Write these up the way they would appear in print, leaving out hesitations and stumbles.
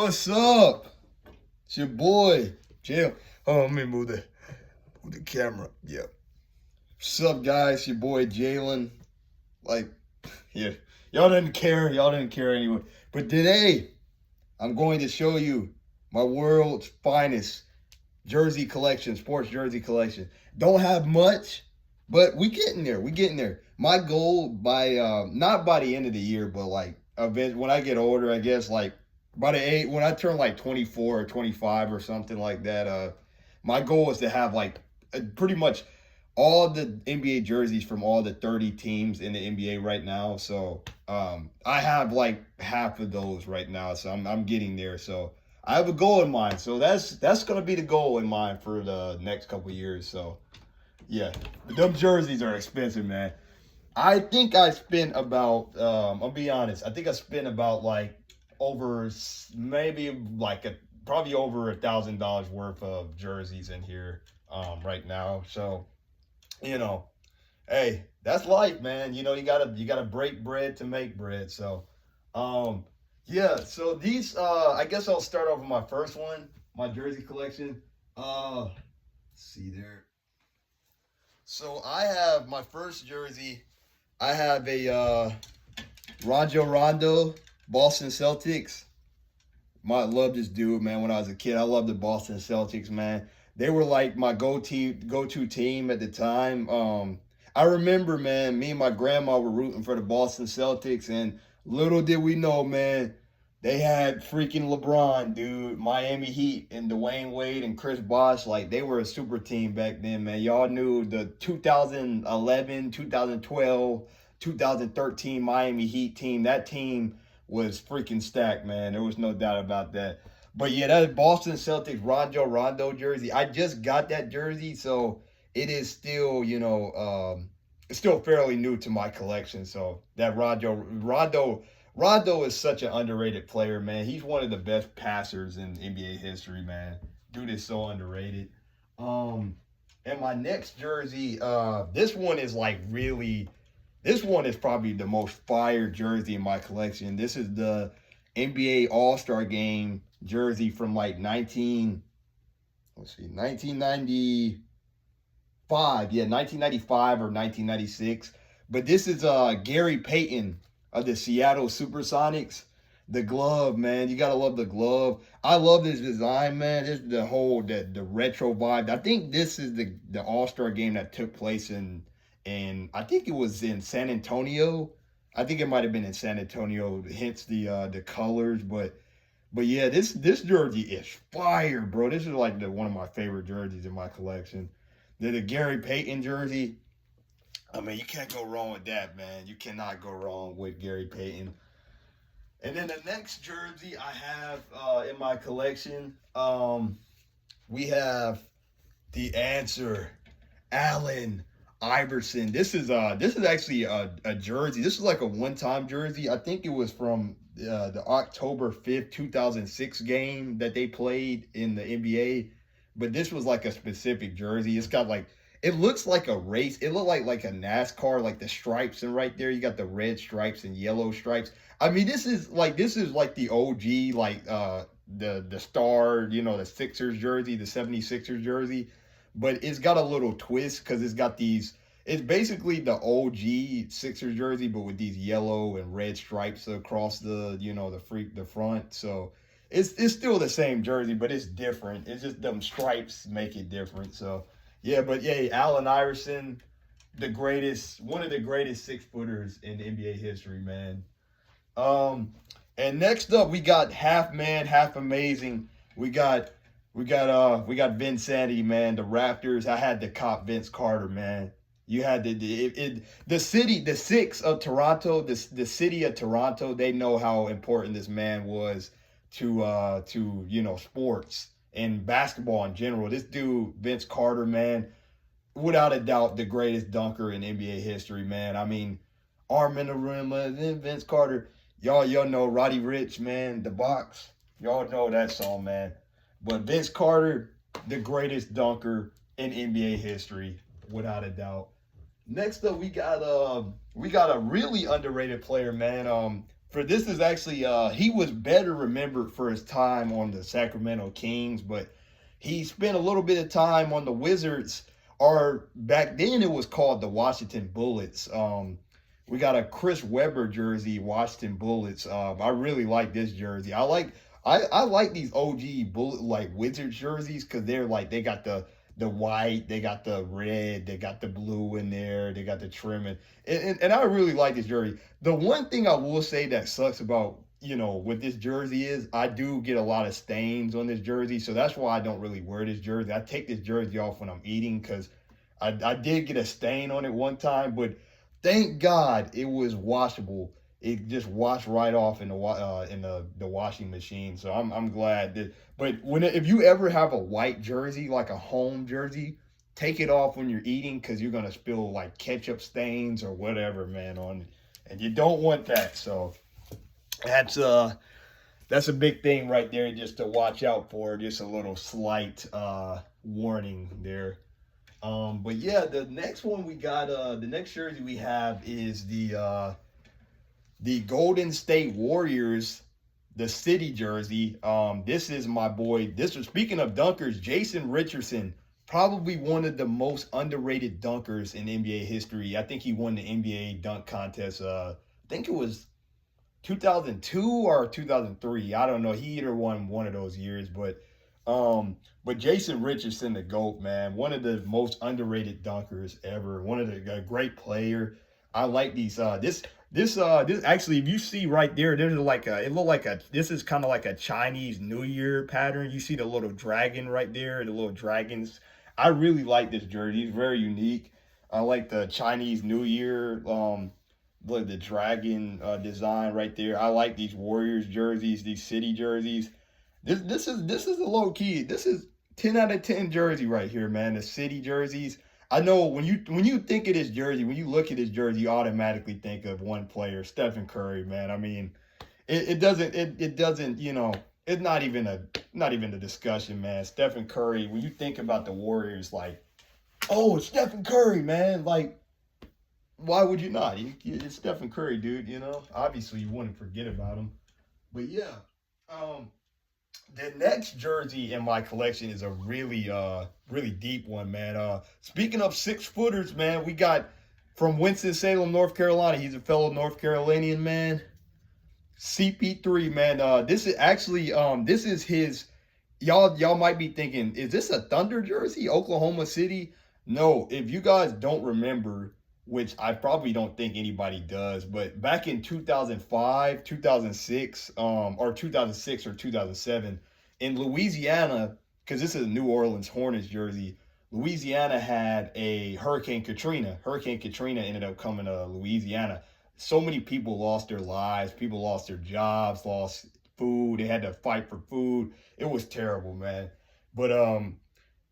What's up? It's your boy, Jim. Oh, let me move the camera. Yeah. What's up, guys? It's your boy Jalen. Like, yeah. Y'all didn't care. Y'all didn't care anyway. But today, I'm going to show you my world's finest jersey collection, sports jersey collection. Don't have much, but we getting there. We getting there. My goal by not by the end of the year, but like when I get older, I guess like by the age when I turn like 24 or 25 or something like that. My goal is to have like pretty much all the NBA jerseys from all the 30 teams in the NBA right now. So I have like half of those right now. So I'm getting there. So I have a goal in mind. So that's gonna be the goal in mind for the next couple of years. So yeah, but them jerseys are expensive, man. I think I spent about I'll be honest. I think I spent about like over maybe like probably over $1,000 worth of jerseys in here right now. So you know, hey, that's life, man. You gotta break bread to make bread. So yeah, so these I guess I'll start off with my first one, my jersey collection. Let's see there. So I have my first jersey. I have a Rajon Rondo, Boston Celtics. I love this dude, man. When I was a kid, I loved the Boston Celtics, man. They were like my go-to team at the time. I remember, man, me and my grandma were rooting for the Boston Celtics, and little did we know, man, they had freaking LeBron, dude, Miami Heat, and Dwayne Wade and Chris Bosh. Like, they were a super team back then, man. Y'all knew the 2011, 2012, 2013 Miami Heat team. That team was freaking stacked, man. There was no doubt about that. But yeah, that is Boston Celtics Rajon Rondo jersey. I just got that jersey, so it is still, it's still fairly new to my collection. So that Rondo is such an underrated player, man. He's one of the best passers in NBA history, man. Dude is so underrated. And my next jersey, this one is like really, this one is probably the most fire jersey in my collection. This is the NBA All-Star Game jersey from like 1995. Yeah, 1995 or 1996. But this is Gary Payton of the Seattle Supersonics. The glove, man. You gotta love the glove. I love this design, man. This is the retro vibe. I think this is the All-Star game that took place in I think it was in San Antonio. I think it might have been in San Antonio, hence the colors, but yeah, this jersey is fire, bro. This is like one of my favorite jerseys in my collection. The Gary Payton jersey. I mean, you can't go wrong with that, man. You cannot go wrong with Gary Payton. And then the next jersey I have in my collection, we have the answer, Allen Iverson. This is actually a jersey. This is like a one-time jersey. I think it was from the October 5th, 2006 game that they played in the NBA. But this was like a specific jersey. It's got like, it looks like a race. It looked like a NASCAR, like the stripes, and right there you got the red stripes and yellow stripes. I mean, this is like the OG, like the star, the Sixers jersey, the 76ers jersey. But it's got a little twist because it's basically the OG Sixers jersey, but with these yellow and red stripes across the front. So it's still the same jersey, but it's different. It's just them stripes make it different. So yeah, but yeah, Allen Iverson, one of the greatest 6-footers in NBA history, man. And next up we got half man, half amazing. We got Vince Sandy, man. The Raptors. I had to cop Vince Carter, man. You had the six of Toronto, the city of Toronto. They know how important this man was to sports and basketball in general. This dude, Vince Carter, man, without a doubt, the greatest dunker in NBA history, man. I mean, arm in the rim, then Vince Carter. Y'all know Roddy Ricch, man. The box. Y'all know that song, man. But Vince Carter, the greatest dunker in NBA history, without a doubt. Next up, we got a really underrated player, man. for this is actually he was better remembered for his time on the Sacramento Kings, but he spent a little bit of time on the Wizards, or back then it was called the Washington Bullets. We got a Chris Webber jersey, Washington Bullets. I really like this jersey. I like these OG bullet like Wizards jerseys because they're like they got the white, they got the red, they got the blue in there, they got the trimming, and I really like this jersey. The one thing I will say that sucks about what this jersey is, I do get a lot of stains on this jersey, so that's why I don't really wear this jersey. I take this jersey off when I'm eating because I did get a stain on it one time, but thank God it was washable. It just washed right off in the washing machine. So I'm glad that. But if you ever have a white jersey, like a home jersey, take it off when you're eating because you're gonna spill like ketchup stains or whatever, man, on it, and you don't want that. So that's a big thing right there, just to watch out for. Just a little slight warning there. But yeah, the next one we got, the next jersey we have is the Golden State Warriors, the city jersey. This is my boy. This was, speaking of dunkers, Jason Richardson, probably one of the most underrated dunkers in NBA history. I think he won the NBA dunk contest. I think it was 2002 or 2003. I don't know. He either won one of those years, but Jason Richardson, the GOAT, man, one of the most underrated dunkers ever. One of the great player. I like these. This actually, if you see right there, there's like a, it looked like a, this is kind of like a Chinese New Year pattern. You see the little dragon right there, the little dragons. I really like this jersey. It's very unique. I like the Chinese New Year, the dragon design right there. I like these Warriors jerseys, these city jerseys. This is a low key. This is 10 out of 10 jersey right here, man. The city jerseys. I know when you think of this jersey, when you look at this jersey, you automatically think of one player, Stephen Curry, man. I mean, it doesn't, it's not even a discussion, man. Stephen Curry, when you think about the Warriors, like, oh, it's Stephen Curry, man. Like, why would you not? It's Stephen Curry, dude, Obviously you wouldn't forget about him. But yeah, the next jersey in my collection is a really deep one, man. Speaking of 6-footers, man, we got from Winston-Salem, North Carolina. He's a fellow North Carolinian, man. CP3, man. This is actually this is his. Y'all might be thinking, is this a Thunder jersey, Oklahoma City? No, if you guys don't remember, which I probably don't think anybody does, but back in 2005, 2006, or 2006 or 2007, in Louisiana, because this is a New Orleans Hornets jersey, Louisiana had a Hurricane Katrina. Hurricane Katrina ended up coming to Louisiana. So many people lost their lives. People lost their jobs, lost food. They had to fight for food. It was terrible, man. But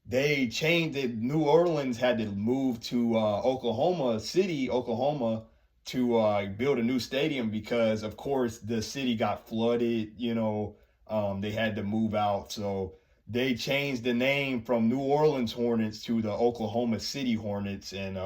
they changed it. New Orleans had to move to Oklahoma City, Oklahoma, to build a new stadium because, of course, the city got flooded. They had to move out. So they changed the name from New Orleans Hornets to the Oklahoma City Hornets, and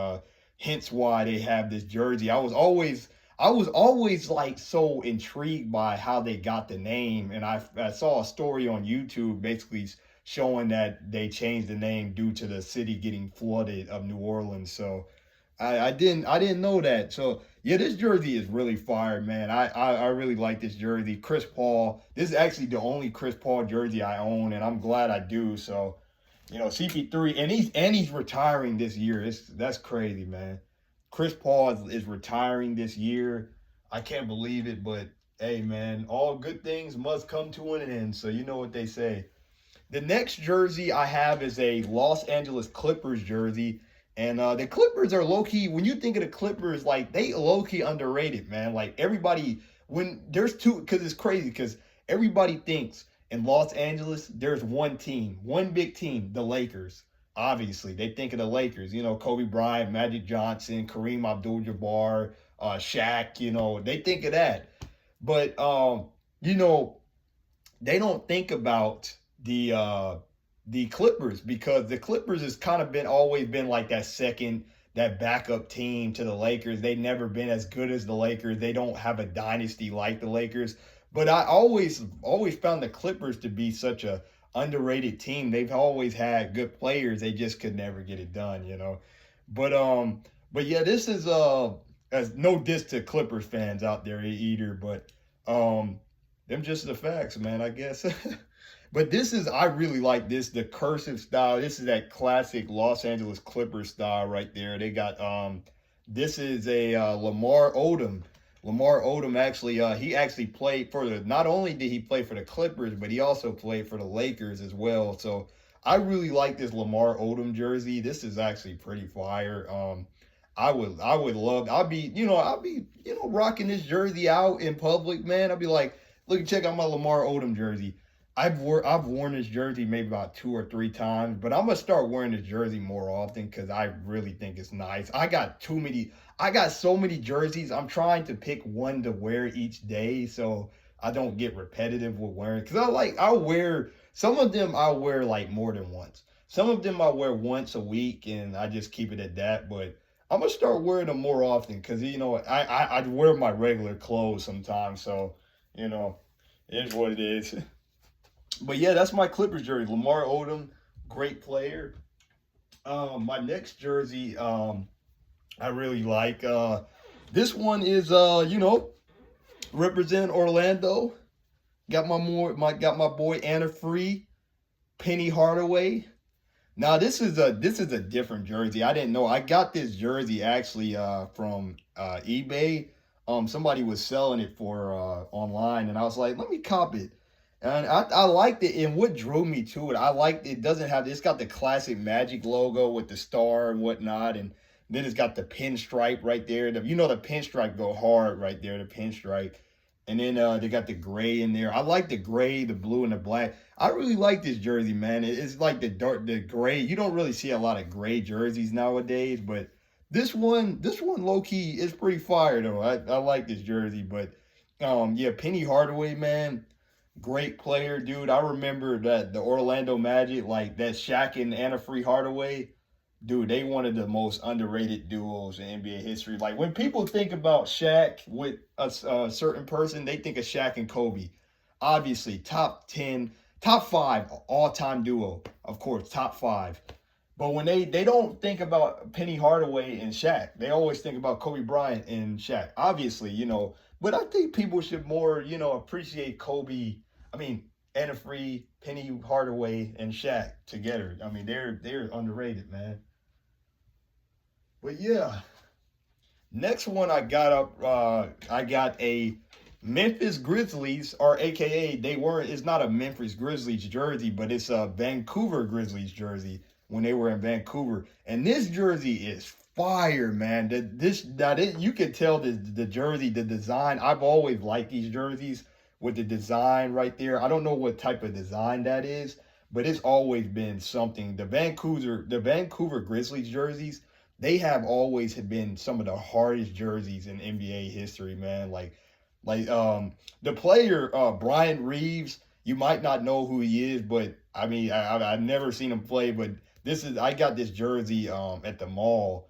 hence why they have this jersey. I was always like so intrigued by how they got the name, and I saw a story on YouTube basically showing that they changed the name due to the city getting flooded of New Orleans. So I didn't know that. So yeah, this jersey is really fire, man. I really like this jersey. Chris Paul. This is actually the only Chris Paul jersey I own, and I'm glad I do. So, CP3, and he's retiring this year. That's crazy, man. Chris Paul is retiring this year. I can't believe it, but hey, man, all good things must come to an end. So you know what they say. The next jersey I have is a Los Angeles Clippers jersey. And the Clippers are low-key, when you think of the Clippers, like, they low-key underrated, man. Like, everybody, when there's two, because it's crazy, because everybody thinks in Los Angeles, there's one team, one big team, the Lakers. Obviously, they think of the Lakers, Kobe Bryant, Magic Johnson, Kareem Abdul-Jabbar, Shaq, they think of that. But, they don't think about the Clippers, because the Clippers has kind of always been like that second that backup team to the Lakers. They've never been as good as the Lakers. They don't have a dynasty like the Lakers. But I always found the Clippers to be such a underrated team. They've always had good players. They just could never get it done, you know. But yeah, this is as no diss to Clippers fans out there either, but them just the facts, man, I guess. But this is, I really like this, the cursive style. This is that classic Los Angeles Clippers style right there. They got this is a Lamar Odom. Lamar Odom actually he actually played for the, not only did he play for the Clippers, but he also played for the Lakers as well. So I really like this Lamar Odom jersey. This is actually pretty fire. I would love, I'll be, rocking this jersey out in public, man. I'll be like, look, check out my Lamar Odom jersey. I've worn this jersey maybe about 2 or 3 times, but I'm gonna start wearing this jersey more often because I really think it's nice. I got so many jerseys. I'm trying to pick one to wear each day so I don't get repetitive with wearing. Because I'll wear some of them. I'll wear like more than once. Some of them I wear once a week, and I just keep it at that. But I'm gonna start wearing them more often because I wear my regular clothes sometimes. So it is what it is. But yeah, that's my Clippers jersey. Lamar Odom, great player. My next jersey, I really like. This one is, represent Orlando. Got my boy Antifree, Penny Hardaway. Now this is a different jersey. I didn't know. I got this jersey actually from eBay. Somebody was selling it for online, and I was like, let me cop it. And I liked it, and what drew me to it, I liked it. It's got the classic Magic logo with the star and whatnot, and then it's got the pinstripe right there. The pinstripe go hard right there, the pinstripe. And then they got the gray in there. I like the gray, the blue, and the black. I really like this jersey, man. It's like the gray. You don't really see a lot of gray jerseys nowadays, but this one low-key is pretty fire, though. I like this jersey, but yeah, Penny Hardaway, man. Great player, dude. I remember that the Orlando Magic, like that Shaq and Antifree Hardaway, dude, they one of the most underrated duos in NBA history. Like when people think about Shaq with a certain person, they think of Shaq and Kobe. Obviously, top 5 all-time duo, of course, top 5. But when they don't think about Penny Hardaway and Shaq, they always think about Kobe Bryant and Shaq. Obviously, but I think people should more, appreciate Kobe. I mean, Antifree, Penny Hardaway, and Shaq together. I mean, they're underrated, man. But yeah, next one I got I got a Memphis Grizzlies, or AKA it's not a Memphis Grizzlies jersey, but it's a Vancouver Grizzlies jersey when they were in Vancouver. And this jersey is fire, man. You can tell the jersey, the design. I've always liked these jerseys with the design right there. I don't know what type of design that is, but it's always been something. The Vancouver Grizzlies jerseys, they have always been some of the hardest jerseys in NBA history, man. Like the player Bryant Reeves, you might not know who he is, but I mean I've never seen him play, but I got this jersey at the mall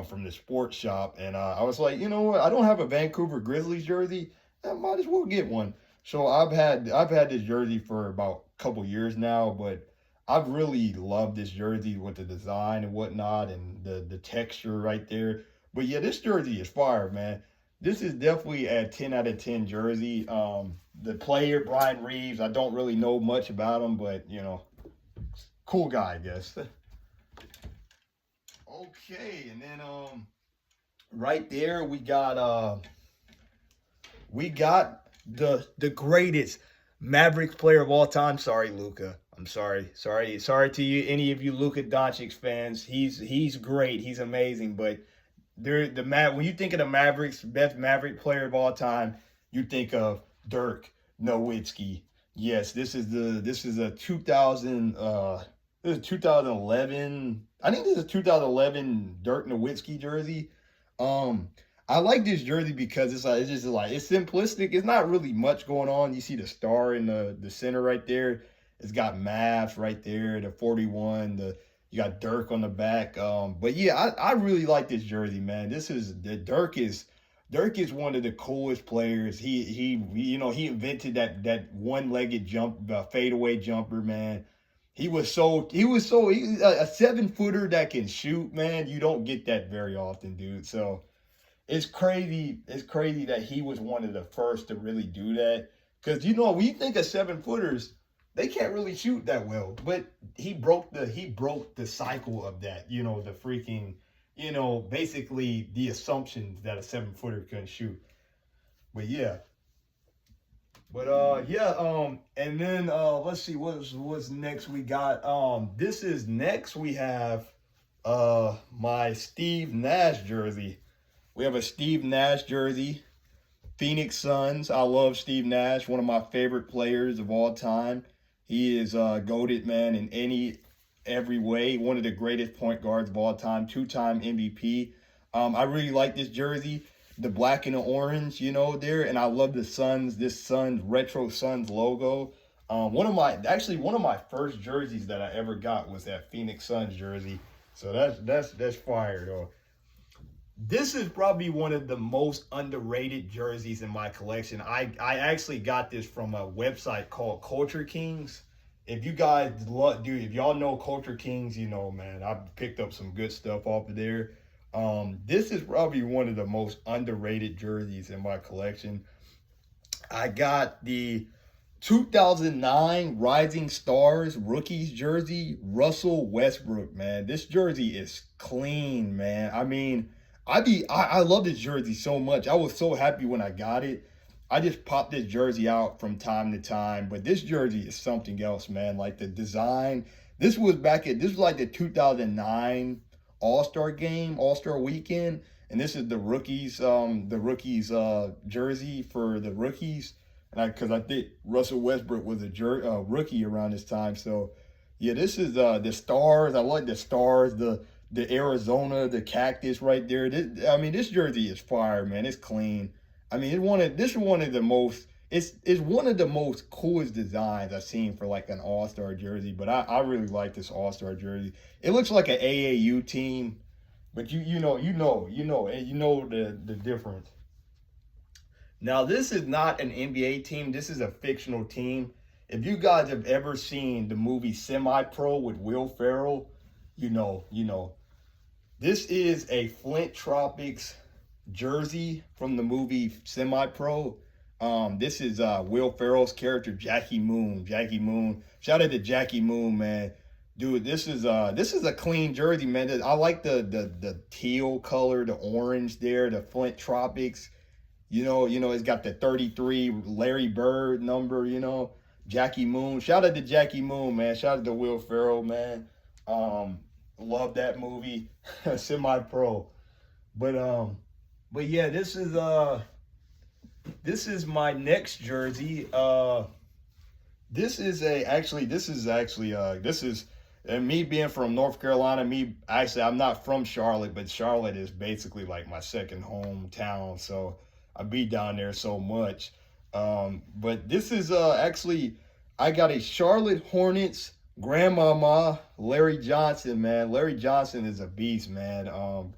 from the sports shop, and I was like, you know what? I don't have a Vancouver Grizzlies jersey. I might as well get one. So I've had this jersey for about a couple years now, but I've really loved this jersey with the design and whatnot, and the texture right there. But yeah, this jersey is fire, man. This is definitely a 10 out of 10 jersey. The player, Bryant Reeves, I don't really know much about him, but cool guy, I guess. Okay, and then right there we got the greatest Mavericks player of all time. Sorry, Luka. I'm sorry to you, any of you Luka Doncic fans. He's great. He's amazing. But when you think of the Mavericks, best Maverick player of all time, you think of Dirk Nowitzki. Yes, this is a 2011. I think this is a 2011 Dirk Nowitzki jersey. I like this jersey because it's simplistic. It's not really much going on. You see the star in the center right there. It's got Mavs right there, the 41. You got Dirk on the back. But yeah, I really like this jersey, man. Dirk is one of the coolest players. He invented that one-legged jump, fadeaway jumper, man. He's a 7-footer that can shoot, man. You don't get that very often, dude. So it's crazy. It's crazy that he was one of the first to really do that. Because when you think of 7-footers, they can't really shoot that well. But he broke the cycle of that. The freaking, basically the assumptions that a 7-footer couldn't shoot. But yeah. But and then let's see what's next we got. This is next we have my Steve Nash jersey. We have a Steve Nash jersey. Phoenix Suns. I love Steve Nash, one of my favorite players of all time. He is goated, man, in every way. One of the greatest point guards of all time, 2-time MVP. I really like this jersey, the black and the orange, there, and I love this Suns retro Suns logo. One of my first jerseys that I ever got was that Phoenix Suns jersey. So that's fire though. This is probably one of the most underrated jerseys in my collection. I actually got this from a website called Culture Kings. If you guys if y'all know Culture Kings, man, I picked up some good stuff off of there. This is probably one of the most underrated jerseys in my collection. I got the 2009 Rising Stars rookies jersey, Russell Westbrook, man. This jersey is clean, man. I mean, I love this jersey so much. I was so happy when I got it. I just pop this jersey out from time to time, but this jersey is something else, man. Like the design. This was like the 2009 All-Star game, All-Star weekend, and this is the rookies jersey for the rookies. And because I think Russell Westbrook was a rookie around this time, so yeah, this is the stars. I like the stars, the Arizona, the cactus right there. This jersey is fire, man. It's clean. I mean, it's one of the most coolest designs I've seen for like an All-Star jersey. But I really like this All-Star jersey. It looks like an AAU team, but you know the difference. Now, this is not an NBA team. This is a fictional team. If you guys have ever seen the movie Semi-Pro with Will Ferrell, you know. This is a Flint Tropics jersey from the movie Semi-Pro. This is Will Ferrell's character, Jackie Moon. Jackie Moon. Shout out to Jackie Moon, man. Dude, this is a clean jersey, man. I like the teal color, the orange there, the Flint Tropics. It's got the 33 Larry Bird number, Jackie Moon. Shout out to Jackie Moon, man. Shout out to Will Ferrell, man. Love that movie. Semi-Pro. But yeah, this is my next jersey. And me being from North Carolina, I'm not from Charlotte, but Charlotte is basically like my second hometown. So I be down there so much. But this is I got a Charlotte Hornets grandmama, Larry Johnson, man. Larry Johnson is a beast, man.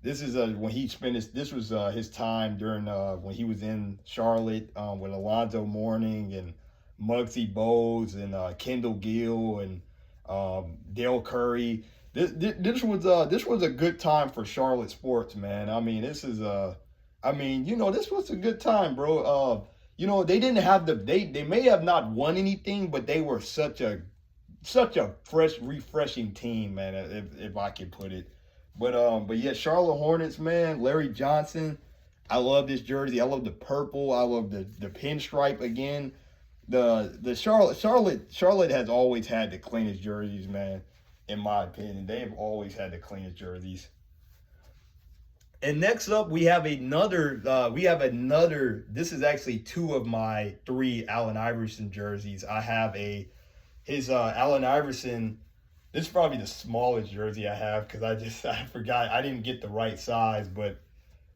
This is this was his time during when he was in Charlotte with Alonzo Mourning and Muggsy Bogues and Kendall Gill and Dale Curry. This was a good time for Charlotte sports, man. This was a good time, bro. They didn't have they may have not won anything, but they were such a fresh, refreshing team, man, if I can put it. But yeah, Charlotte Hornets, man, Larry Johnson. I love this jersey. I love the purple. I love the pinstripe again. The Charlotte has always had the cleanest jerseys, man. In my opinion, they have always had the cleanest jerseys. And next up, we have another. This is actually 2 of my 3 Allen Iverson jerseys. I have his Allen Iverson. This is probably the smallest jersey I have because I forgot I didn't get the right size. But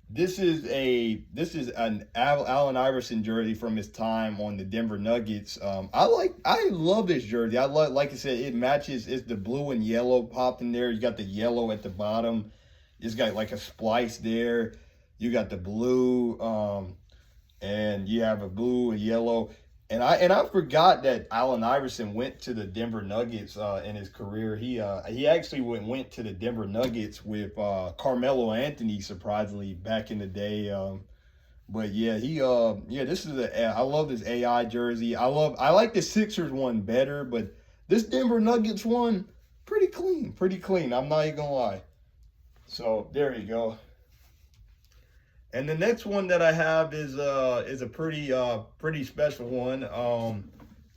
This is an Allen Iverson jersey from his time on the Denver Nuggets. I love this jersey. Like I said, it matches. It's the blue and yellow popped in there. You got the yellow at the bottom. It's got like a splice there. You got the blue, and you have a blue and yellow. And I forgot that Allen Iverson went to the Denver Nuggets in his career. He actually went to the Denver Nuggets with Carmelo Anthony, surprisingly, back in the day. But yeah, this is I love this AI jersey. I like the Sixers one better, but this Denver Nuggets one pretty clean, pretty clean. I'm not even gonna lie. So there you go. And the next one that I have is a pretty special one.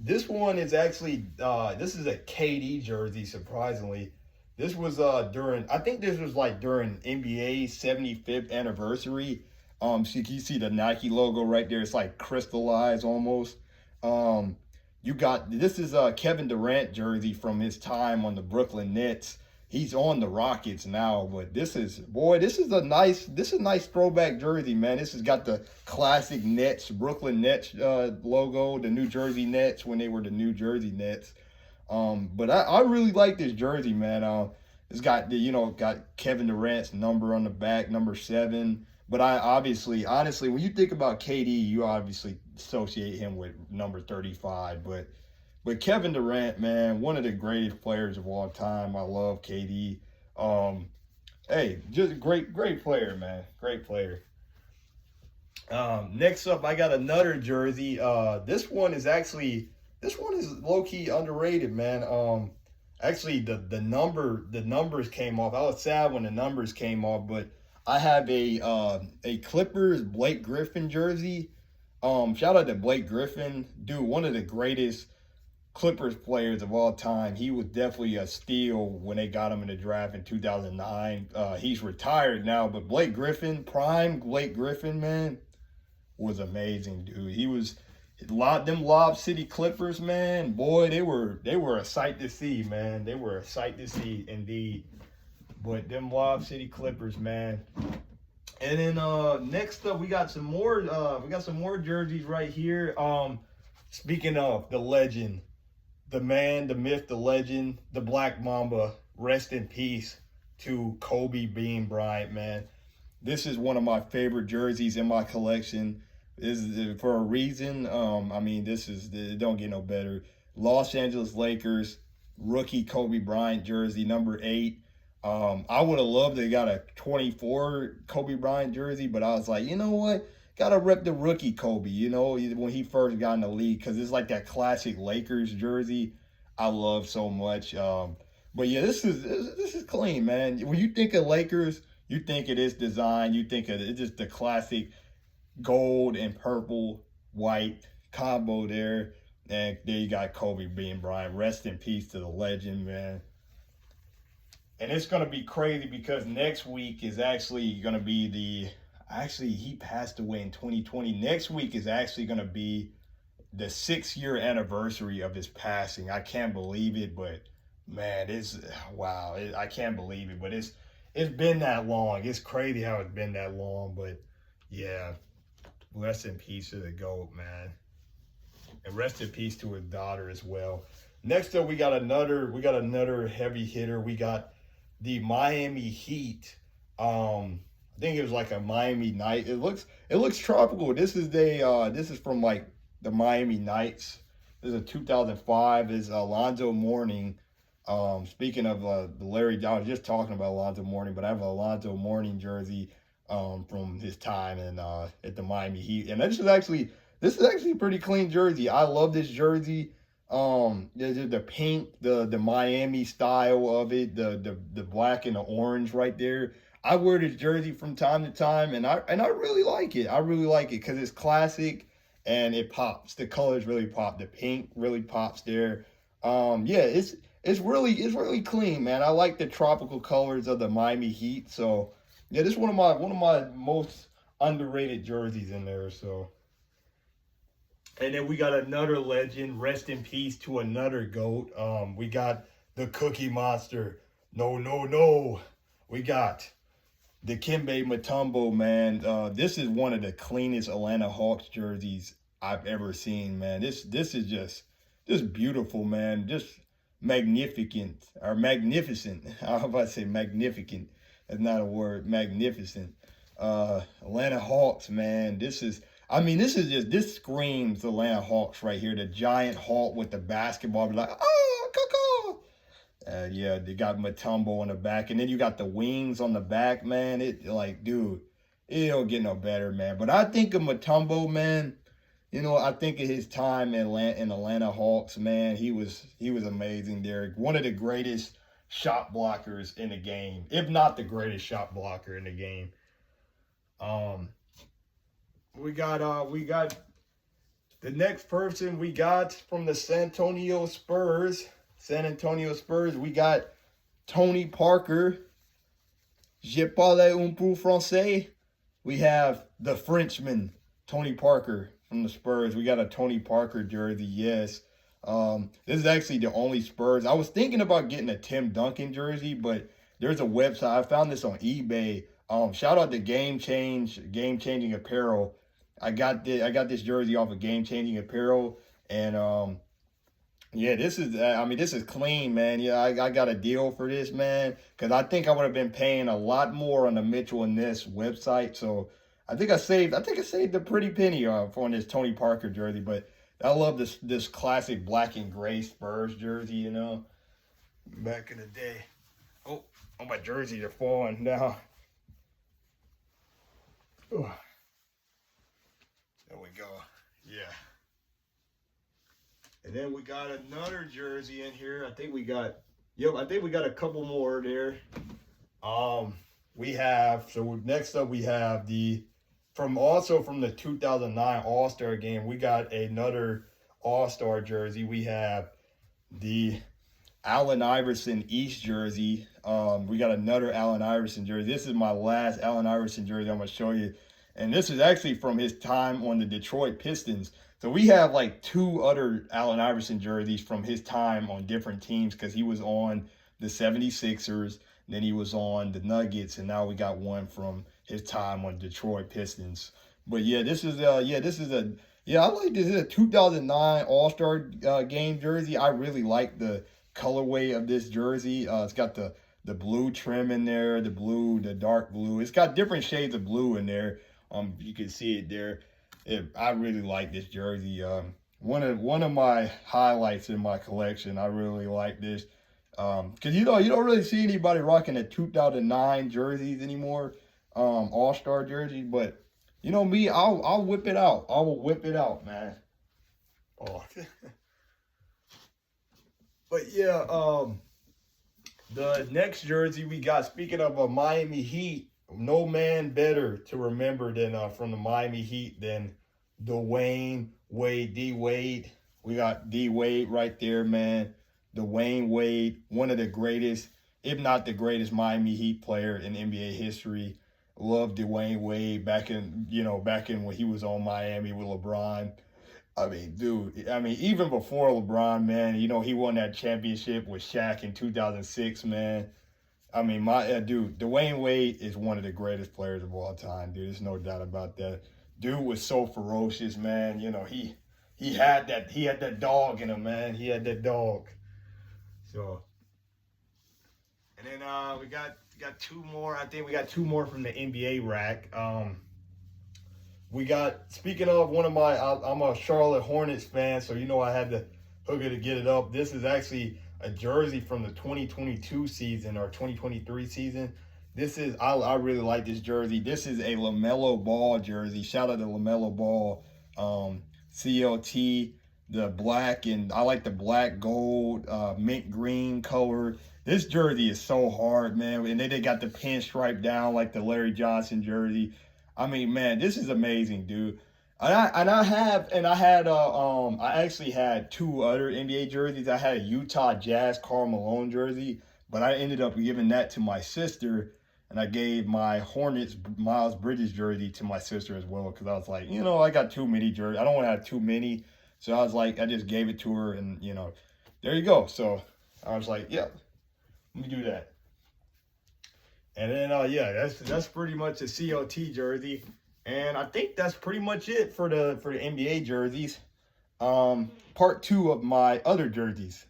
This one is actually this is a KD jersey, surprisingly. This was during, I think this was like during NBA 75th anniversary. So you see the Nike logo right there. It's like crystallized almost. You got, this is a Kevin Durant jersey from his time on the Brooklyn Nets. He's on the Rockets now, but this is a nice throwback jersey, man. This has got the classic Nets, Brooklyn Nets logo, the New Jersey Nets when they were the New Jersey Nets. But I really like this jersey, man. It's got got Kevin Durant's number on the back, number 7. But honestly, when you think about KD, you obviously associate him with number 35, but Kevin Durant, man, one of the greatest players of all time. I love KD. Hey, just great player, man. Great player. Next up, I got another jersey. This one is low-key underrated, man. Actually, the numbers came off. I was sad when the numbers came off, but I have a Clippers Blake Griffin jersey. Shout out to Blake Griffin, dude, one of the greatest Clippers players of all time. He was definitely a steal when they got him in the draft in 2009. He's retired now, but Blake Griffin, prime Blake Griffin, man, was amazing, dude. He was them Lob City Clippers, man. Boy, they were a sight to see, man. They were a sight to see indeed. But them Lob City Clippers, man. And then next up, we got some more jerseys right here. Speaking of the legend, the man, the myth, the legend, the Black Mamba, rest in peace to Kobe Bean Bryant, man. This is one of my favorite jerseys in my collection. This is for a reason. I mean, it don't get no better. Los Angeles Lakers, rookie Kobe Bryant jersey, number 8. I would have loved to got a 24 Kobe Bryant jersey, but I was like, you know what? Gotta rep the rookie Kobe, when he first got in the league, because it's like that classic Lakers jersey I love so much. But yeah, this is clean, man. When you think of Lakers, you think of this design, you think of it's just the classic gold and purple, white combo there. And there you got Kobe Bean Bryant. Rest in peace to the legend, man. And it's going to be crazy because next week is actually going to be he passed away in 2020. Next week is actually going to be the 6-year anniversary of his passing. I can't believe it, but man, wow. I can't believe it, but it's been that long. It's crazy how it's been that long, but yeah, rest in peace to the GOAT, man. And rest in peace to his daughter as well. Next up, we got another heavy hitter. We got the Miami Heat. I think it was like a Miami Night. It looks tropical. This is from like the Miami Knights. This is a 2005. Is Alonzo Mourning. Speaking of the Larry, I was just talking about Alonzo Mourning, but I have an Alonzo Mourning jersey from his time at the Miami Heat, and this is actually a pretty clean jersey. I love this jersey. The pink, the Miami style of it, the black and the orange right there. I wear this jersey from time to time, and I really like it. I really like it because it's classic and it pops. The colors really pop. The pink really pops there. Yeah, it's really clean, man. I like the tropical colors of the Miami Heat. So yeah, this is one of my most underrated jerseys in there. So. And then we got another legend. Rest in peace to another GOAT. We got the Cookie Monster. No. We got Dikembe Mutombo, man. This is one of the cleanest Atlanta Hawks jerseys I've ever seen, man. This is just beautiful, man. Just magnificent or magnificent. I was about to say magnificent. That's not a word. Magnificent. Atlanta Hawks, man. This screams Atlanta Hawks right here. The giant Hawk with the basketball, be like, oh, Coco. Yeah, they got Mutombo on the back, and then you got the wings on the back, man. It like, dude, it don't get no better, man. But I think of Mutombo, man. I think of his time in Atlanta Hawks, man. He was amazing there. One of the greatest shot blockers in the game, if not the greatest shot blocker in the game. Um, we got the next person we got from the San Antonio Spurs. We got Tony Parker. Je parle un peu français. We have the Frenchman, Tony Parker from the Spurs. We got a Tony Parker jersey, yes. This is actually the only Spurs. I was thinking about getting a Tim Duncan jersey, but there's a website. I found this on eBay. Shout out to Game Changing Apparel. I got this jersey off of Game Changing Apparel, and yeah, this is clean, man. Yeah, I got a deal for this, man, because I think I would have been paying a lot more on the Mitchell and Ness website. So I think I saved a pretty penny on this Tony Parker jersey. But I love this classic black and gray Spurs jersey, back in the day. Oh, my jerseys are falling now. Ooh. There we go. Yeah. And then we got another jersey in here. I think we got a couple more there. Next up we have from the 2009 All-Star game, we got another All-Star jersey. We have the Allen Iverson East jersey. We got another Allen Iverson jersey. This is my last Allen Iverson jersey I'm going to show you. And this is actually from his time on the Detroit Pistons. So we have like two other Allen Iverson jerseys from his time on different teams, because he was on the 76ers, then he was on the Nuggets, and now we got one from his time on Detroit Pistons. But yeah, I like this. This is a 2009 All-Star game jersey. I really like the colorway of this jersey. It's got the blue trim in there, the dark blue. It's got different shades of blue in there. You can see it there. I really like this jersey. One of my highlights in my collection. I really like this. Because you don't really see anybody rocking the 2009 jerseys anymore, All-Star jerseys. But me, I'll whip it out. I will whip it out, man. Oh. But yeah, the next jersey we got, speaking of a Miami Heat, no man better to remember than from the Miami Heat than Dwayne Wade, D Wade. We got D Wade right there, man. Dwayne Wade, one of the greatest, if not the greatest, Miami Heat player in NBA history. Love Dwayne Wade back in when he was on Miami with LeBron. I mean, dude, even before LeBron, man, he won that championship with Shaq in 2006, man. Dwayne Wade is one of the greatest players of all time, dude. There's no doubt about that. Dude was so ferocious, man. He had that dog in him, man. He had that dog. So, and then we got two more. I think we got two more from the NBA rack. Speaking of I'm a Charlotte Hornets fan, so I had to hook it to get it up. This is actually a jersey from the 2022 season or 2023 season. I really like this jersey. This is a LaMelo Ball jersey. Shout out to LaMelo Ball. CLT, the black, and I like the black, gold, mint green color. This jersey is so hard, man. And then they got the pinstripe down like the Larry Johnson jersey. Man, this is amazing, dude. I actually had two other NBA jerseys. I had a Utah Jazz Karl Malone jersey, but I ended up giving that to my sister, and I gave my Hornets Miles Bridges jersey to my sister as well, because I was like, I got too many jerseys. I don't want to have too many, so I was like, I just gave it to her, and there you go. So I was like, yeah, let me do that. And then yeah, that's pretty much a COT jersey. And I think that's pretty much it for the NBA jerseys. Part 2 of my other jerseys.